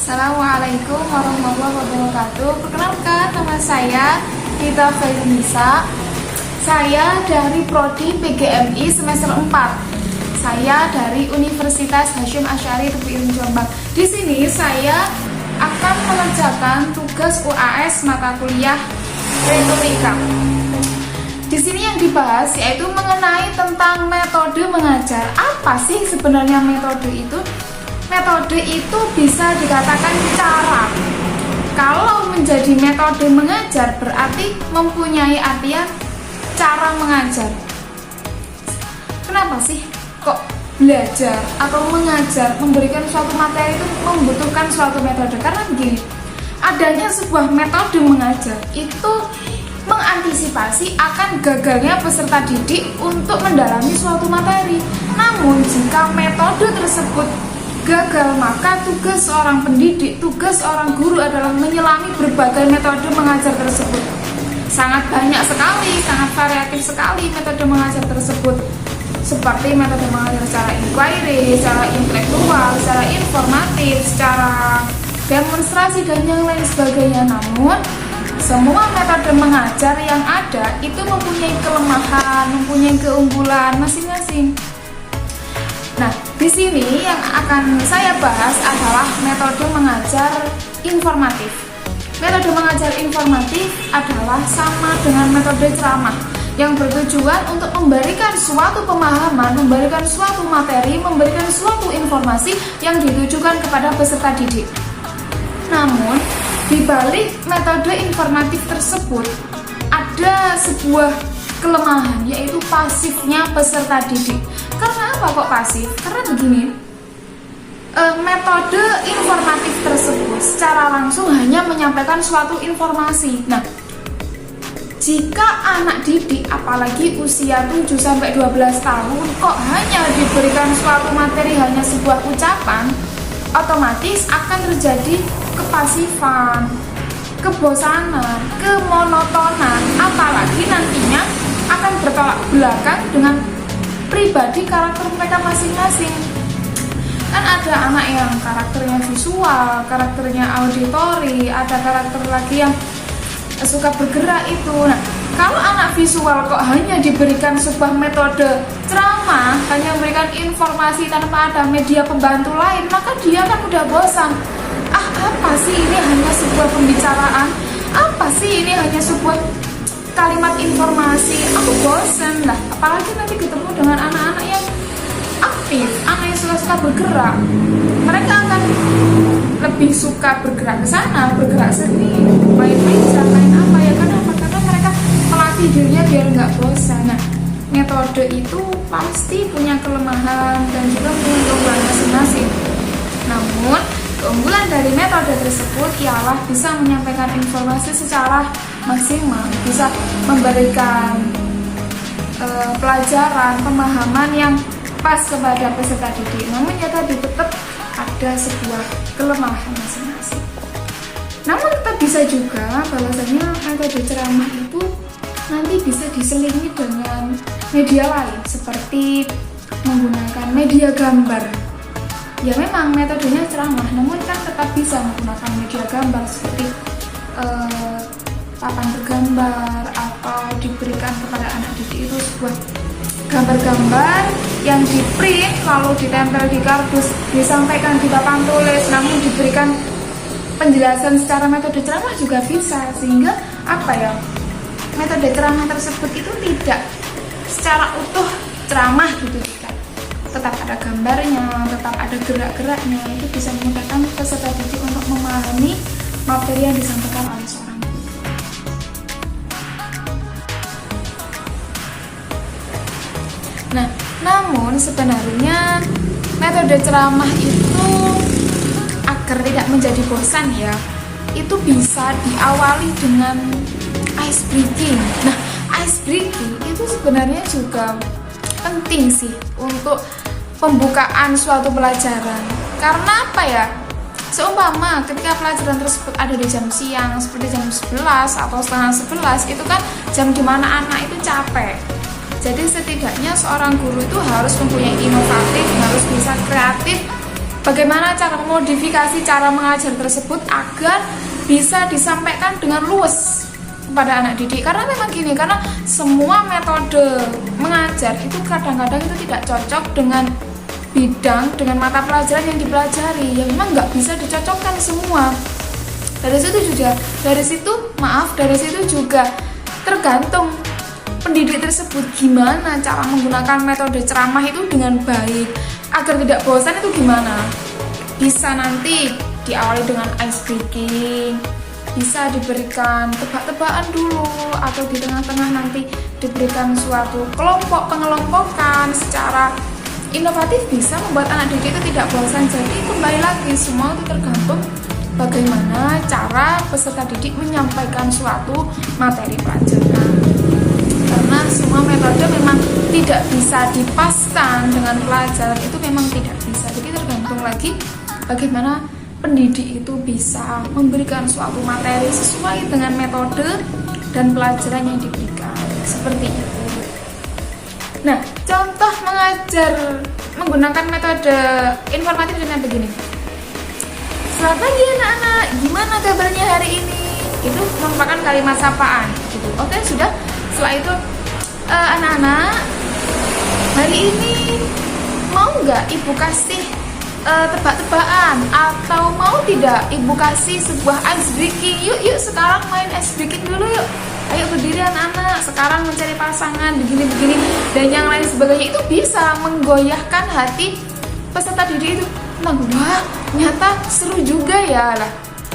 Assalamualaikum warahmatullahi wabarakatuh. Perkenalkan, nama saya Rita Felinisa. Saya dari Prodi PGMI semester 4. Saya dari Universitas Hasyim Asy'ari Tepian Jombang. Di sini saya akan mengerjakan tugas UAS mata kuliah retorika. Di sini yang dibahas yaitu mengenai tentang metode mengajar. Apa sih sebenarnya metode itu? Metode itu bisa dikatakan cara. Kalau menjadi metode mengajar berarti mempunyai artian cara mengajar. Kenapa sih kok belajar atau mengajar, memberikan suatu materi itu membutuhkan suatu metode? Karena begini, adanya sebuah metode mengajar itu mengantisipasi akan gagalnya peserta didik untuk mendalami suatu materi. Namun jika metode tersebut gagal, maka tugas seorang pendidik, tugas seorang guru adalah menyelami berbagai metode mengajar tersebut. Sangat banyak sekali, sangat variatif sekali metode mengajar tersebut. Seperti metode mengajar secara inquiry, secara intelektual, secara informatif, secara demonstrasi, dan yang lain sebagainya. Namun, semua metode mengajar yang ada itu mempunyai kelemahan, mempunyai keunggulan masing-masing. Nah, di sini yang akan saya bahas adalah metode mengajar informatif. Metode mengajar informatif adalah sama dengan metode ceramah yang bertujuan untuk memberikan suatu pemahaman, memberikan suatu materi, memberikan suatu informasi yang ditujukan kepada peserta didik. Namun, di balik metode informatif tersebut ada sebuah kelemahan, yaitu pasifnya peserta didik. Karena apa kok pasif? Karena begini, metode informatif tersebut secara langsung hanya menyampaikan suatu informasi. Nah, jika anak didik apalagi usia 7-12 tahun kok hanya diberikan suatu materi, hanya sebuah ucapan, otomatis akan terjadi kepasifan, kebosanan, kemonotonan, apalagi nantinya akan bertolak belakang dengan pribadi karakter mereka masing-masing. Kan ada anak yang karakternya visual, karakternya auditory, ada karakter lagi yang suka bergerak itu. Nah, kalau anak visual kok hanya diberikan sebuah metode ceramah, hanya memberikan informasi tanpa ada media pembantu lain, maka dia kan udah bosan. Apa sih ini hanya sebuah pembicaraan? Apa sih ini hanya sebuah kalimat informasi? Aku bosan lah. Apalagi nanti ketemu dengan anak-anak yang aktif, anak yang suka bergerak. Mereka akan lebih suka bergerak ke sana, bergerak sini, main meja, main apa ya? Kenapa? Karena mereka melatih dirinya biar nggak bosan. Nah, metode itu pasti punya kelemahan dan juga punya keunggulan masing-masing. Namun, keunggulan dari metode tersebut ialah bisa menyampaikan informasi secara maksimal, bisa memberikan pelajaran, pemahaman yang pas kepada peserta didik. Namun ya tadi tetap ada sebuah kelemahan masing-masing. Namun tetap bisa juga bahwasanya metode ceramah itu nanti bisa diselingi dengan media lain seperti menggunakan media gambar. Ya memang metodenya ceramah, namun kan tetap bisa menggunakan media gambar seperti papan bergambar atau diberikan kepada anak didik itu sebuah gambar-gambar yang di print lalu ditempel di kardus, disampaikan di papan tulis, namun diberikan penjelasan secara metode ceramah juga bisa, sehingga metode ceramah tersebut itu tidak secara utuh ceramah gitu, tetap ada gambarnya, tetap ada gerak-geraknya. Itu bisa memudahkan peserta didik untuk memahami materi yang disampaikan oleh seorang guru. Nah, namun sebenarnya metode ceramah itu agar tidak menjadi bosan ya, itu bisa diawali dengan ice breaking. Nah, ice breaking itu sebenarnya juga penting sih untuk pembukaan suatu pelajaran. Karena apa ya? Seumpama ketika pelajaran tersebut ada di jam siang seperti jam 11 atau setengah 11, itu kan jam dimana anak itu capek. Jadi setidaknya seorang guru itu harus mempunyai inovatif, harus bisa kreatif bagaimana cara memodifikasi cara mengajar tersebut agar bisa disampaikan dengan luwes kepada anak didik. Karena memang gini, karena semua metode mengajar itu kadang-kadang itu tidak cocok dengan bidang, dengan mata pelajaran yang dipelajari, yang memang nggak bisa dicocokkan semua. Dari situ juga tergantung pendidik tersebut gimana cara menggunakan metode ceramah itu dengan baik agar tidak bosan. Itu gimana? Bisa nanti diawali dengan ice breaking, bisa diberikan tebak-tebakan dulu, atau di tengah-tengah nanti diberikan suatu kelompok pengelompokan secara inovatif, bisa membuat anak didik itu tidak bosan. Jadi kembali lagi, semua itu tergantung bagaimana cara peserta didik menyampaikan suatu materi pelajaran. Karena semua metode memang tidak bisa dipaskan dengan pelajaran, itu memang tidak bisa. Jadi tergantung lagi bagaimana pendidik itu bisa memberikan suatu materi sesuai dengan metode dan pelajaran yang diberikan, seperti itu. Nah, contoh mengajar menggunakan metode informatif dengan begini. Selamat pagi anak-anak, gimana kabarnya hari ini? Itu merupakan kalimat sapaan gitu. Oke, sudah. Setelah itu, anak-anak, hari ini mau nggak ibu kasih tebak-tebakan, atau mau tidak ibu kasih sebuah ice breaking? Yuk sekarang main ice breaking dulu yuk. Ayo berdiri anak-anak, sekarang mencari pasangan begini-begini dan yang lain sebagainya. Itu bisa menggoyahkan hati peserta didik itu. Nah, wah, ternyata seru juga ya lah.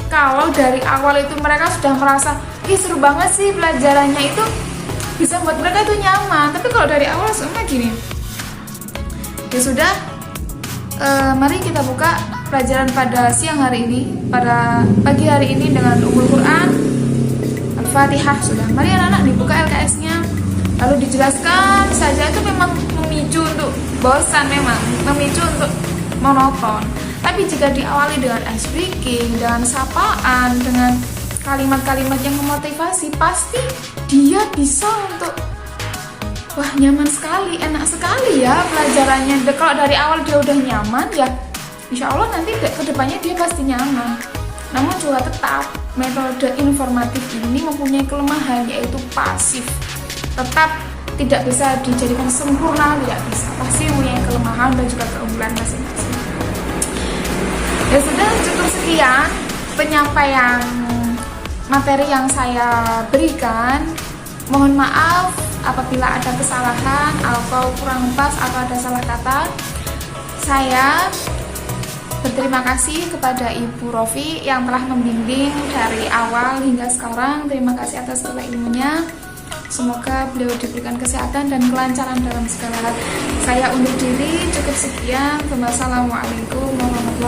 Kalau dari awal itu mereka sudah merasa, ih seru banget sih pelajarannya, itu bisa membuat mereka itu nyaman. Tapi kalau dari awal semua gini, ya sudah, mari kita buka pelajaran pada siang hari ini, pada pagi hari ini dengan Ummul Quran Al-Fatihah. Sudah, mari anak-anak dibuka LKS-nya, lalu dijelaskan saja. Itu memang memicu untuk bosan, memang memicu untuk monoton. Tapi jika diawali dengan ice breaking, dengan sapaan, dengan kalimat-kalimat yang memotivasi, pasti dia bisa untuk wah nyaman sekali, enak sekali ya pelajarannya. Kalau dari awal dia udah nyaman, ya insya Allah nanti kedepannya dia pasti nyaman. Namun juga tetap metode informatif ini mempunyai kelemahan, yaitu pasif. Tetap tidak bisa dijadikan sempurna, tidak bisa. Pasti mempunyai kelemahan dan juga keunggulan masing-masing. Ya sudah, cukup sekian penyampaian materi yang saya berikan. Mohon maaf apabila ada kesalahan atau kurang pas atau ada salah kata. Saya berterima kasih kepada Ibu Rofi yang telah membimbing dari awal hingga sekarang. Terima kasih atas segala ilmunya. Semoga beliau diberikan kesehatan dan kelancaran dalam segala hal. Saya undur diri, cukup sekian. Wassalamualaikum warahmatullahi wabarakatuh.